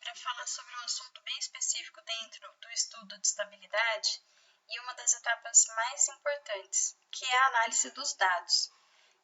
para falar sobre um assunto bem específico dentro do estudo de estabilidade e uma das etapas mais importantes, que é a análise dos dados.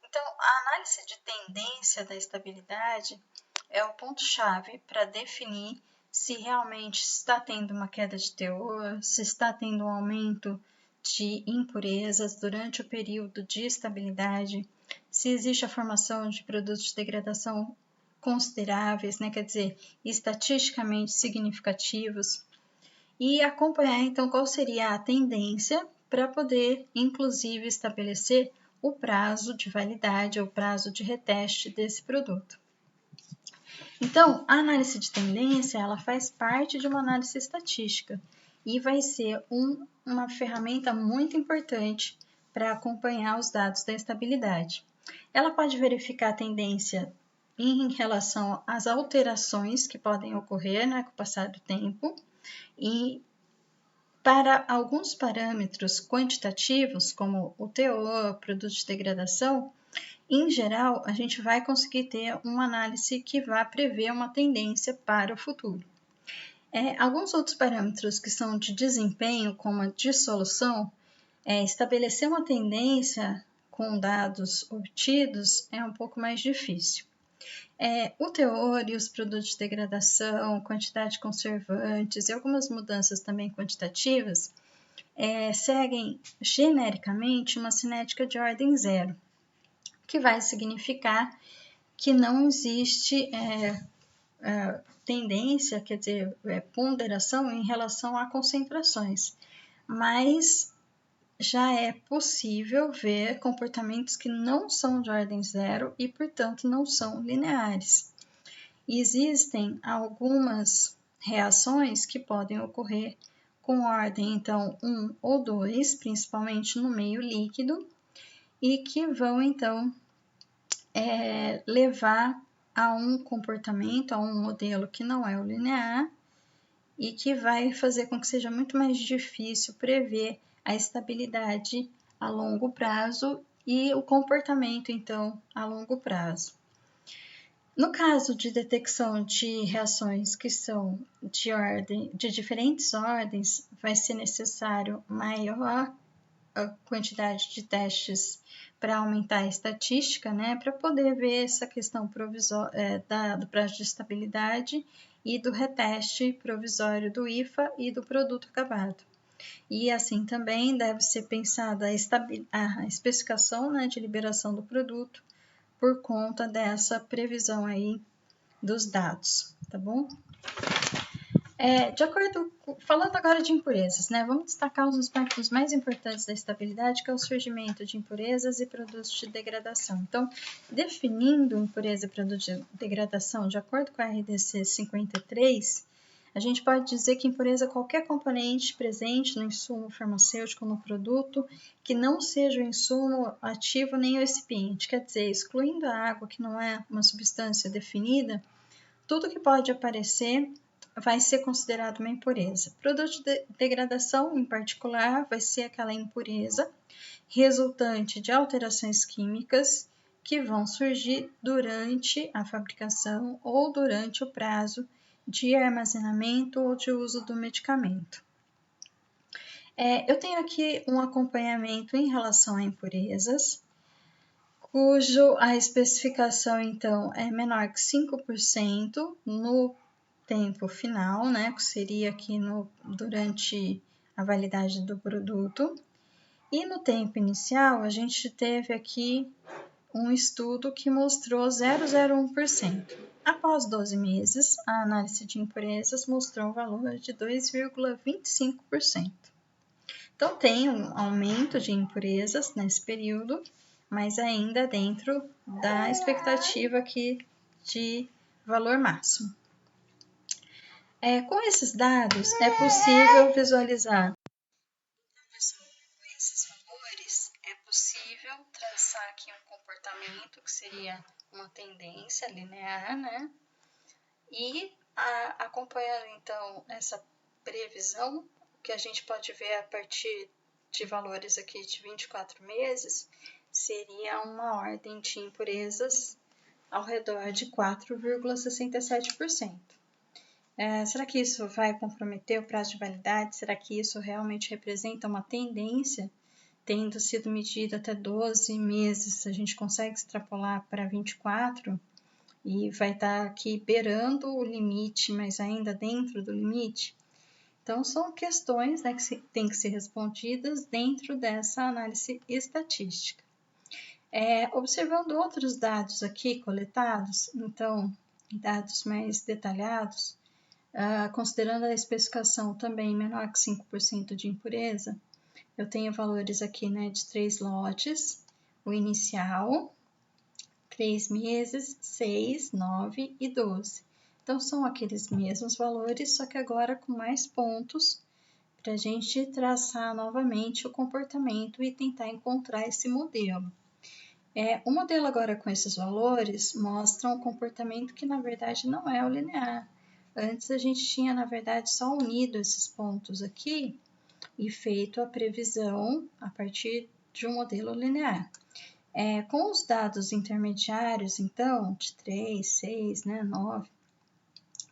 Então, a análise de tendência da estabilidade é o ponto-chave para definir se realmente está tendo uma queda de teor, se está tendo um aumento de impurezas durante o período de estabilidade, se existe a formação de produtos de degradação consideráveis, quer dizer, estatisticamente significativos, e acompanhar então qual seria a tendência para poder, inclusive, estabelecer o prazo de validade ou prazo de reteste desse produto. Então, a análise de tendência, ela faz parte de uma análise estatística e vai ser uma ferramenta muito importante para acompanhar os dados da estabilidade. Ela pode verificar a tendência em relação às alterações que podem ocorrer com o passar do tempo e para alguns parâmetros quantitativos, como o teor, produto de degradação, em geral, a gente vai conseguir ter uma análise que vai prever uma tendência para o futuro. Alguns outros parâmetros que são de desempenho, como a dissolução, estabelecer uma tendência com dados obtidos é um pouco mais difícil. O teor e os produtos de degradação, quantidade de conservantes e algumas mudanças também quantitativas seguem genericamente uma cinética de ordem zero, que vai significar que não existe tendência, quer dizer, ponderação em relação a concentrações, mas já é possível ver comportamentos que não são de ordem zero e, portanto, não são lineares. Existem algumas reações que podem ocorrer com ordem, então, 1 ou 2, principalmente no meio líquido, e que vão, então, levar a um comportamento, a um modelo que não é o linear e que vai fazer com que seja muito mais difícil prever a estabilidade a longo prazo e o comportamento, então, a longo prazo. No caso de detecção de reações que são de diferentes ordens, vai ser necessário maior quantidade de testes para aumentar a estatística, para poder ver essa questão do prazo de estabilidade e do reteste provisório do IFA e do produto acabado. E assim também deve ser pensada a especificação de liberação do produto por conta dessa previsão aí dos dados, tá bom? Falando agora de impurezas, vamos destacar os aspectos mais importantes da estabilidade, que é o surgimento de impurezas e produtos de degradação. Então, definindo impureza e produto de degradação, de acordo com a RDC 53, a gente pode dizer que impureza é qualquer componente presente no insumo farmacêutico no produto que não seja o insumo ativo nem o recipiente, quer dizer, excluindo a água, que não é uma substância definida, tudo que pode aparecer vai ser considerado uma impureza. Produto de degradação, em particular, vai ser aquela impureza resultante de alterações químicas que vão surgir durante a fabricação ou durante o prazo de armazenamento ou de uso do medicamento. Eu tenho aqui um acompanhamento em relação a impurezas, cujo a especificação, então, é menor que 5% no tempo final, que seria aqui durante a validade do produto. E no tempo inicial, a gente teve aqui um estudo que mostrou 0,01%. Após 12 meses, a análise de impurezas mostrou um valor de 2,25%. Então, tem um aumento de impurezas nesse período, mas ainda dentro da expectativa aqui de valor máximo. Com esses dados, é possível visualizar. Com esses valores, é possível traçar aqui um comportamento que seria uma tendência linear, E acompanhando, então, essa previsão, que a gente pode ver a partir de valores aqui de 24 meses, seria uma ordem de impurezas ao redor de 4,67%. Será que isso vai comprometer o prazo de validade? Será que isso realmente representa uma tendência? Tendo sido medido até 12 meses, a gente consegue extrapolar para 24 e vai estar aqui beirando o limite, mas ainda dentro do limite? Então, são questões, né, que têm que ser respondidas dentro dessa análise estatística. Observando outros dados aqui coletados, então, dados mais detalhados, considerando a especificação também menor que 5% de impureza, eu tenho valores aqui, né, de 3 lotes, o inicial, 3 meses, 6, 9 e 12. Então, são aqueles mesmos valores, só que agora com mais pontos, para a gente traçar novamente o comportamento e tentar encontrar esse modelo. O modelo agora com esses valores mostra um comportamento que, na verdade, não é o linear. Antes a gente tinha, na verdade, só unido esses pontos aqui e feito a previsão a partir de um modelo linear. Com os dados intermediários, então, de 3, 6, 9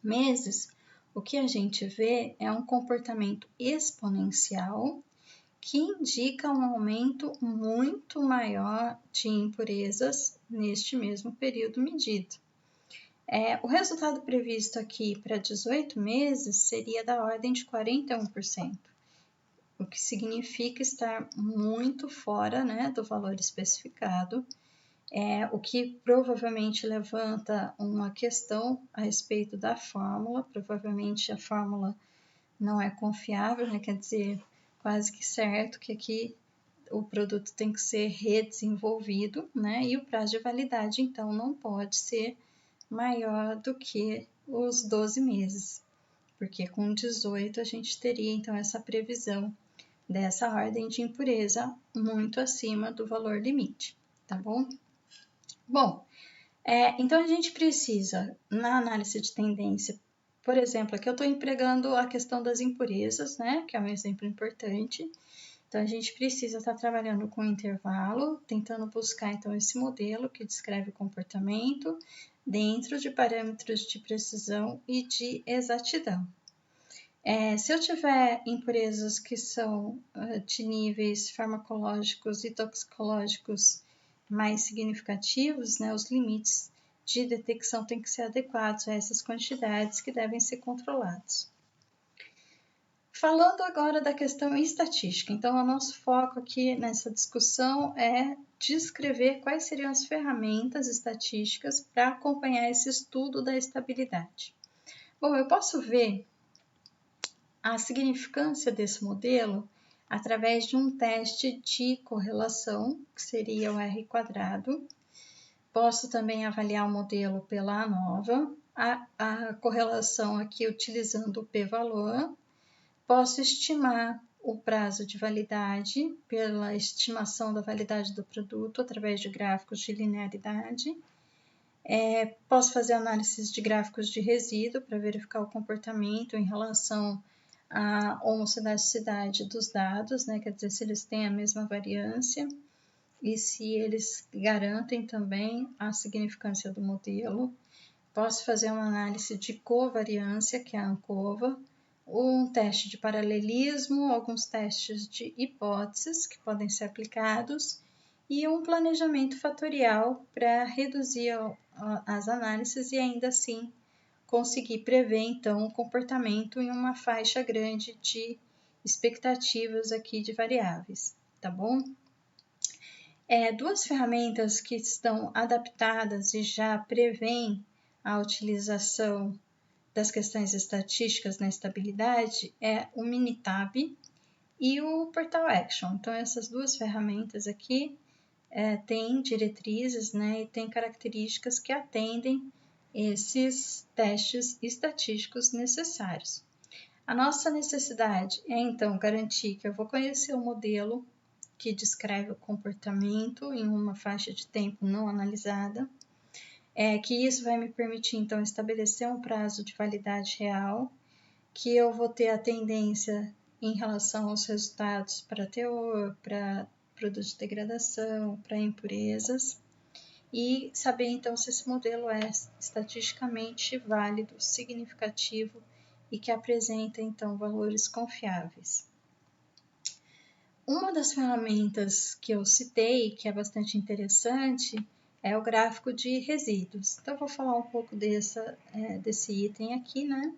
meses, o que a gente vê é um comportamento exponencial que indica um aumento muito maior de impurezas neste mesmo período medido. O resultado previsto aqui para 18 meses seria da ordem de 41%, o que significa estar muito fora, né, do valor especificado, o que provavelmente levanta uma questão a respeito da fórmula. Provavelmente a fórmula não é confiável, né? Quer dizer, quase que certo que aqui o produto tem que ser redesenvolvido, né? E o prazo de validade, então, não pode ser maior do que os 12 meses, porque com 18 a gente teria, então, essa previsão dessa ordem de impureza muito acima do valor limite, tá bom? Bom, então a gente precisa, na análise de tendência, por exemplo, aqui eu estou empregando a questão das impurezas, né, que é um exemplo importante. Então, a gente precisa estar trabalhando com intervalo, tentando buscar, então, esse modelo que descreve o comportamento dentro de parâmetros de precisão e de exatidão. Se eu tiver impurezas que são de níveis farmacológicos e toxicológicos mais significativos, né, os limites de detecção têm que ser adequados a essas quantidades que devem ser controlados. Falando agora da questão estatística, então o nosso foco aqui nessa discussão é descrever quais seriam as ferramentas estatísticas para acompanhar esse estudo da estabilidade. Bom, eu posso ver a significância desse modelo através de um teste de correlação, que seria o R². Posso também avaliar o modelo pela ANOVA, a correlação aqui utilizando o p-valor. Posso estimar o prazo de validade pela estimação da validade do produto através de gráficos de linearidade. Posso fazer análises de gráficos de resíduo para verificar o comportamento em relação à homocedaticidade dos dados, né? Quer dizer, se eles têm a mesma variância e se eles garantem também a significância do modelo. Posso fazer uma análise de covariância, que é a ANCOVA, um teste de paralelismo, alguns testes de hipóteses que podem ser aplicados e um planejamento fatorial para reduzir as análises e ainda assim conseguir prever então o comportamento em uma faixa grande de expectativas aqui de variáveis, tá bom? Duas ferramentas que estão adaptadas e já prevêem a utilização das questões estatísticas na estabilidade é o Minitab e o Portal Action. Então, essas duas ferramentas aqui têm diretrizes, né, e têm características que atendem esses testes estatísticos necessários. A nossa necessidade é, então, garantir que eu vou conhecer o modelo que descreve o comportamento em uma faixa de tempo não analisada, que isso vai me permitir, então, estabelecer um prazo de validade real, que eu vou ter a tendência em relação aos resultados para teor, para produtos de degradação, para impurezas, e saber, então, se esse modelo é estatisticamente válido, significativo e que apresenta, então, valores confiáveis. Uma das ferramentas que eu citei, que é bastante interessante, é o gráfico de resíduos. Então, eu vou falar um pouco desse item aqui, né?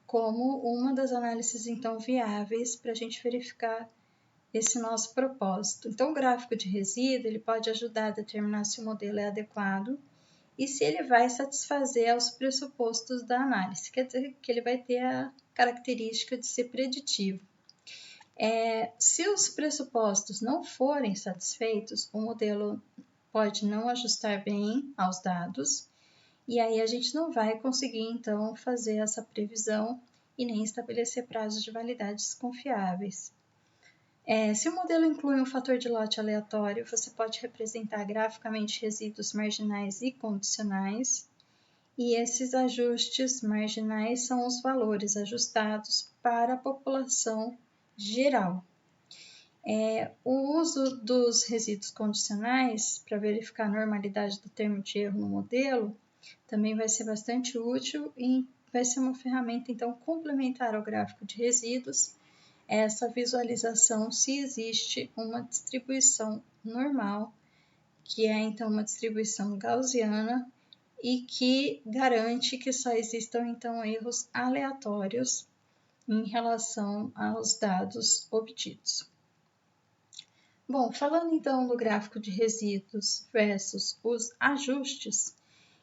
Como uma das análises, então, viáveis para a gente verificar esse nosso propósito. Então, o gráfico de resíduo, ele pode ajudar a determinar se o modelo é adequado e se ele vai satisfazer aos pressupostos da análise, quer dizer que ele vai ter a característica de ser preditivo. Se os pressupostos não forem satisfeitos, o modelo pode não ajustar bem aos dados e aí a gente não vai conseguir, então, fazer essa previsão e nem estabelecer prazos de validade confiáveis. Se o modelo inclui um fator de lote aleatório, você pode representar graficamente resíduos marginais e condicionais, e esses ajustes marginais são os valores ajustados para a população geral. O uso dos resíduos condicionais para verificar a normalidade do termo de erro no modelo também vai ser bastante útil e vai ser uma ferramenta, então, complementar ao gráfico de resíduos, essa visualização se existe uma distribuição normal, que é, então, uma distribuição gaussiana e que garante que só existam, então, erros aleatórios em relação aos dados obtidos. Bom, falando então do gráfico de resíduos versus os ajustes,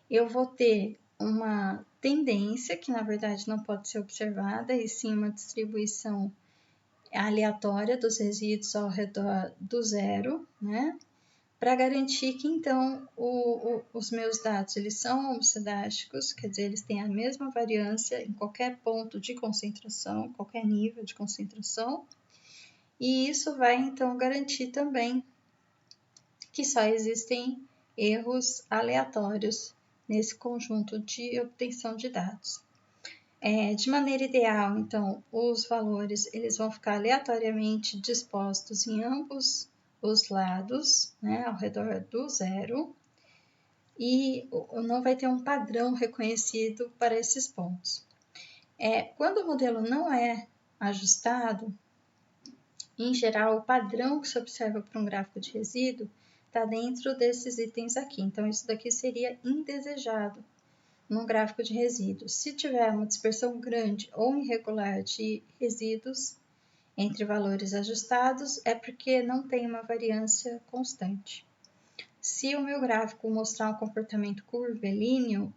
eu vou ter uma tendência, que na verdade não pode ser observada, e sim uma distribuição aleatória dos resíduos ao redor do zero, né? Para garantir que então os meus dados eles são homocedásticos, quer dizer, eles têm a mesma variância em qualquer ponto de concentração, qualquer nível de concentração, e isso vai então garantir também que só existem erros aleatórios nesse conjunto de obtenção de dados. De maneira ideal, então, os valores eles vão ficar aleatoriamente dispostos em ambos os lados, né, ao redor do zero, e não vai ter um padrão reconhecido para esses pontos. Quando o modelo não é ajustado, em geral, o padrão que se observa para um gráfico de resíduo está dentro desses itens aqui. Então, isso daqui seria indesejado num gráfico de resíduos. Se tiver uma dispersão grande ou irregular de resíduos entre valores ajustados, é porque não tem uma variância constante. Se o meu gráfico mostrar um comportamento curvilíneo,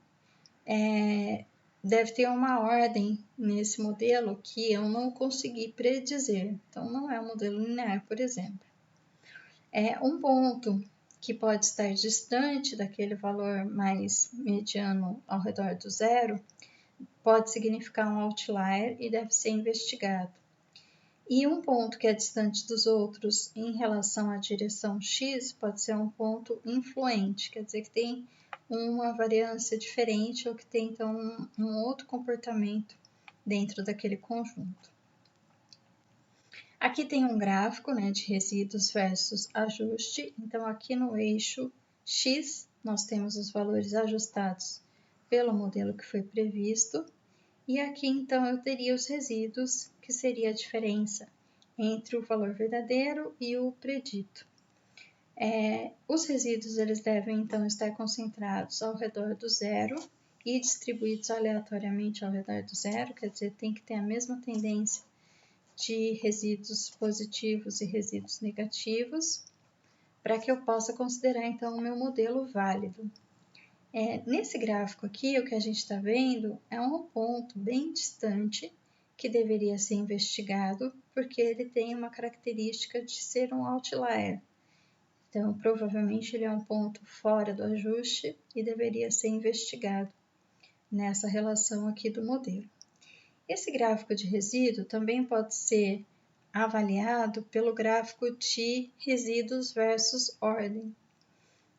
deve ter uma ordem nesse modelo que eu não consegui predizer. Então, não é um modelo linear, por exemplo. Um ponto que pode estar distante daquele valor mais mediano ao redor do zero pode significar um outlier e deve ser investigado. E um ponto que é distante dos outros em relação à direção X pode ser um ponto influente, quer dizer que tem uma variância diferente ou que tem, então, um outro comportamento dentro daquele conjunto. Aqui tem um gráfico, né, de resíduos versus ajuste. Então, aqui no eixo X, nós temos os valores ajustados pelo modelo que foi previsto. E aqui, então, eu teria os resíduos, que seria a diferença entre o valor verdadeiro e o predito. Os resíduos eles devem, então, estar concentrados ao redor do zero e distribuídos aleatoriamente ao redor do zero, quer dizer, tem que ter a mesma tendência de resíduos positivos e resíduos negativos, para que eu possa considerar, então, o meu modelo válido. Nesse gráfico aqui, o que a gente está vendo é um ponto bem distante que deveria ser investigado, porque ele tem uma característica de ser um outlier. Então, provavelmente ele é um ponto fora do ajuste e deveria ser investigado nessa relação aqui do modelo. Esse gráfico de resíduo também pode ser avaliado pelo gráfico de resíduos versus ordem.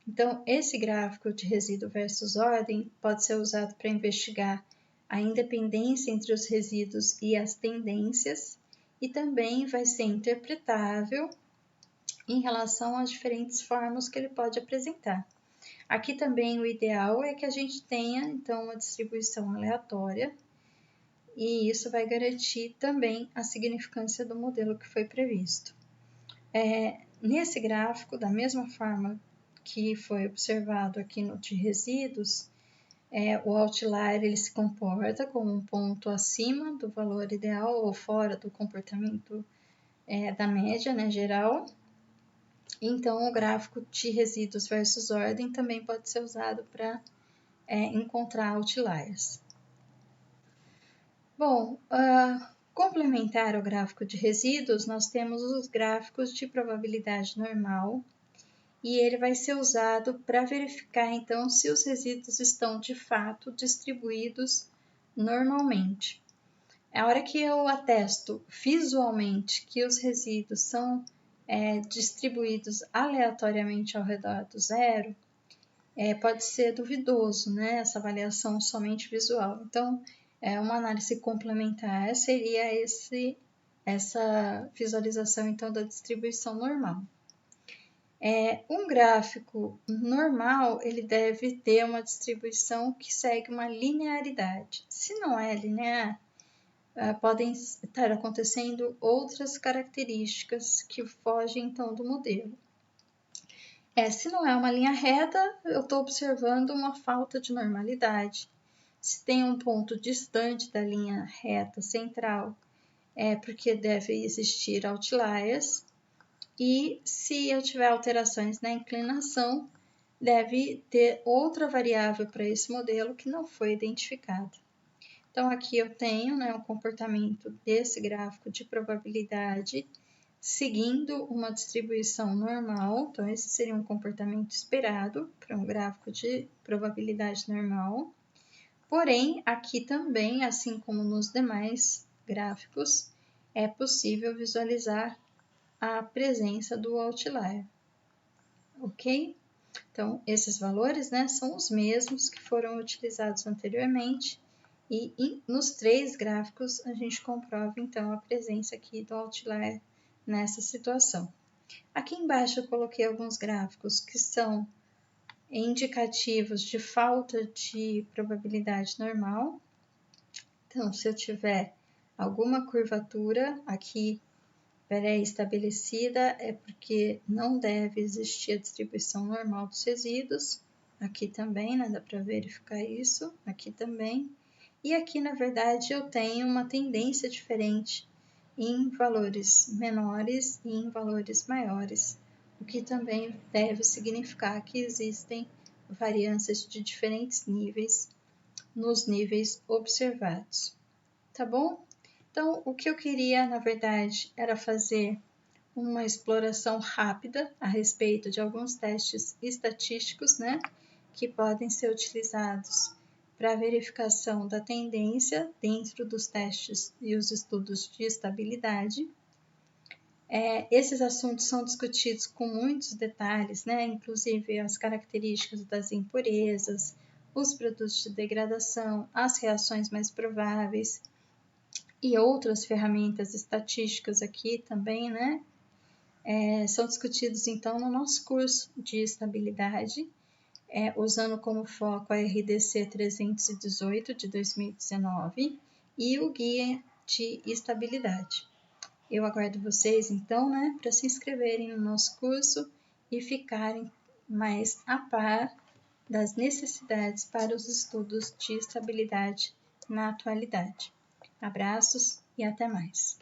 Então, esse gráfico de resíduo versus ordem pode ser usado para investigar a independência entre os resíduos e as tendências, e também vai ser interpretável em relação às diferentes formas que ele pode apresentar. Aqui também o ideal é que a gente tenha, então, uma distribuição aleatória, e isso vai garantir também a significância do modelo que foi previsto. Nesse gráfico, da mesma forma que foi observado aqui no de resíduos, o outlier ele se comporta como um ponto acima do valor ideal ou fora do comportamento da média, né, geral. Então, o gráfico de resíduos versus ordem também pode ser usado para encontrar outliers. Bom, complementar ao gráfico de resíduos, nós temos os gráficos de probabilidade normal, e ele vai ser usado para verificar, então, se os resíduos estão, de fato, distribuídos normalmente. A hora que eu atesto visualmente que os resíduos são distribuídos aleatoriamente ao redor do zero, pode ser duvidoso, né, essa avaliação somente visual. Então, uma análise complementar seria essa visualização, então, da distribuição normal. Um gráfico normal, ele deve ter uma distribuição que segue uma linearidade. Se não é linear, podem estar acontecendo outras características que fogem, então, do modelo. Se não é uma linha reta, eu estou observando uma falta de normalidade. Se tem um ponto distante da linha reta central, é porque deve existir outliers. E se eu tiver alterações na inclinação, deve ter outra variável para esse modelo que não foi identificada. Então, aqui eu tenho o comportamento desse gráfico de probabilidade seguindo uma distribuição normal. Então, esse seria um comportamento esperado para um gráfico de probabilidade normal. Porém, aqui também, assim como nos demais gráficos, é possível visualizar a presença do outlier, ok? Então, esses valores, são os mesmos que foram utilizados anteriormente e nos 3 gráficos a gente comprova, então, a presença aqui do outlier nessa situação. Aqui embaixo eu coloquei alguns gráficos que são indicativos de falta de probabilidade normal. Então, se eu tiver alguma curvatura aqui pré-estabelecida, é porque não deve existir a distribuição normal dos resíduos. Aqui também, dá para verificar isso, aqui também. E aqui, na verdade, eu tenho uma tendência diferente em valores menores e em valores maiores, o que também deve significar que existem variâncias de diferentes níveis nos níveis observados. Tá bom? Então, o que eu queria, na verdade, era fazer uma exploração rápida a respeito de alguns testes estatísticos, que podem ser utilizados para verificação da tendência dentro dos testes e os estudos de estabilidade. Esses assuntos são discutidos com muitos detalhes, inclusive as características das impurezas, os produtos de degradação, as reações mais prováveis, e outras ferramentas estatísticas aqui também, são discutidos então no nosso curso de estabilidade, usando como foco a RDC 318 de 2019 e o guia de estabilidade. Eu aguardo vocês então, para se inscreverem no nosso curso e ficarem mais a par das necessidades para os estudos de estabilidade na atualidade. Abraços e até mais!